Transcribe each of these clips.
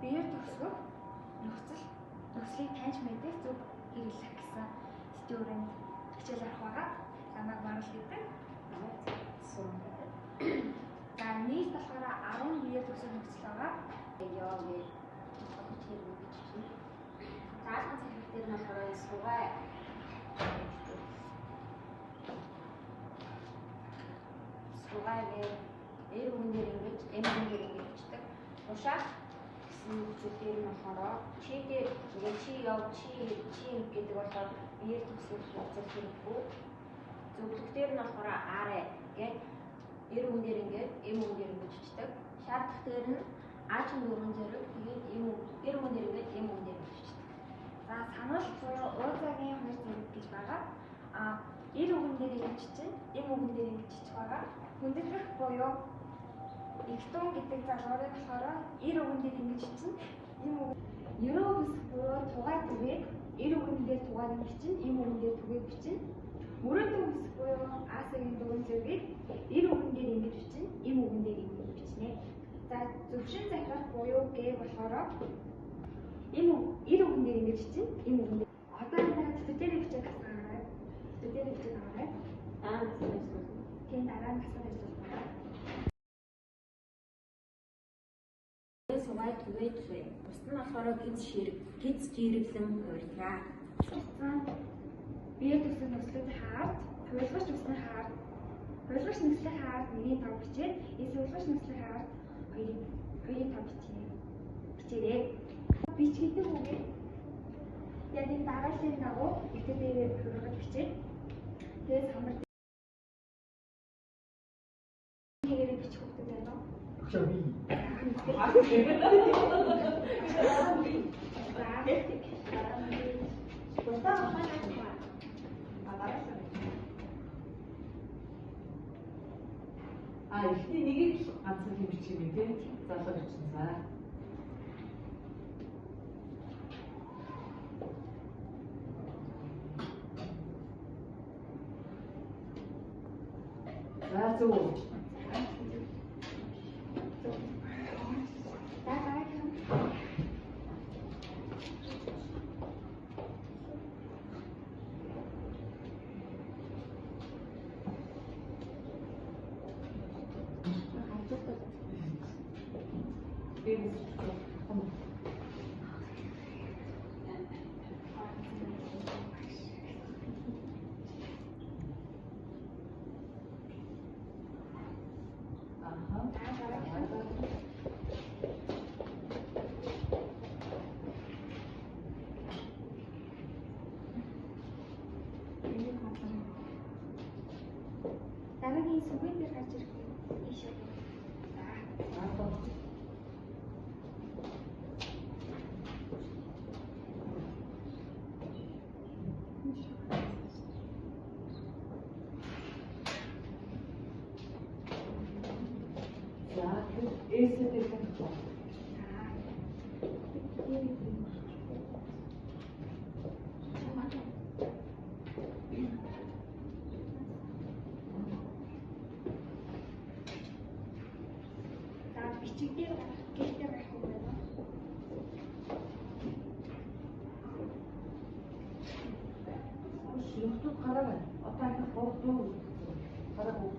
биеэр төгсгөх нөхцөлийг таньж мэдэх зөв хэрэглэх гэсэн сэдвүүрэнд хичээл арах байгаа. Намайг Марал гэдэг. За нийт болохоор 10 биеэр төгсгөх нөхцөл байгаа. Яа гэж хэлэх гэж байна. Таасан зэрэгтэй нь болохоор суваа гээ эр үнээр ингэж эм үнээр ингэж бичдэг. Ушаа гэсэн зүйлээр нь болохоор чи дээр ингээ чи яв чи гэдэг болохоор биеэр төгсөх нөхцөл хэрэггүй. Зөвлөгтөр нь болохоор арэ гэж эр үнээр ингээд эм үнээр ингэж бичдэг. Шаардах дээр нь аачин дөрвөн зэрэг тэгээд эр үнээр ингээд эм үнээр гэж бичдэг. За санал буюу ууцаагийн хоёр зэрэг гэж байгаа. Эр үгэн дээр ингэж чинь эм үгэн дээр ингэж бичих байгаа. Хүндэтгэх буюу эктон гэдэг залгуурыг болохоор эр үгэн дээр ингэж чинь эм үгэн ерөө хэсэг буюу тугай түгээд эр үгэн дээр тугайг бичин эм үгэн дээр түгээд бичин. Мөрөөдөн хэсэг буюу аасын дөрвөн зэргийг эр үгэн дээр ингэж бичин эм үгэн дээр ингэж бичнэ. За зөвшин захирах буюу г болохоор эр үгэн дээр ингэж чинь эм үгэн дээр. Одоо энэ төдөлтөөр бичиж аваарай. Төдөлтөөр бичиж аваарай. Тийм дараа нь хасаад ажиллах. Сувай түгээд бус нь болохоор гиз жирэглэн хуйлаа. Биеэр төгсгөх нөхцөлийг хаард, хуйлгаж төгсгөх хаард, хуйлгаж нөхцөлийг хаард 1-5 бичээд, хуйлгаж нөхцөлийг хаард 2-5 бичээрэй. Бичгийдэг үгээ яг энэ дарааллын дагуу ихтэй дээрээ хургаж бичээд тэгээд самбар хийгээрээ бичих хэрэгтэй байна уу? Чөө би. Ихний нэгийг ганцхан бичих юм тийм залуу бичсэн цаа. За зөв. Дараагийн сүмэн дээр гарч ирэх ийшээ. Бичигдээр гэлтэй байх юм байна. YouTube хараа. Одоо их бодлоо. Хараа боо.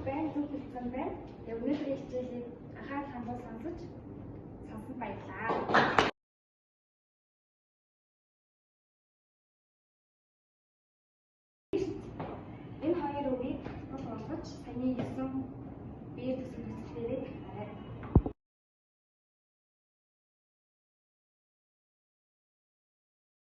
Байн зүг хэлсэн байна. Өнөөдрийн хичээлийг анхаарал хандуул сонсон баярлалаа. Энэ хоёр үгийг болгож таны 9 бие төсөл үзэлтээрээ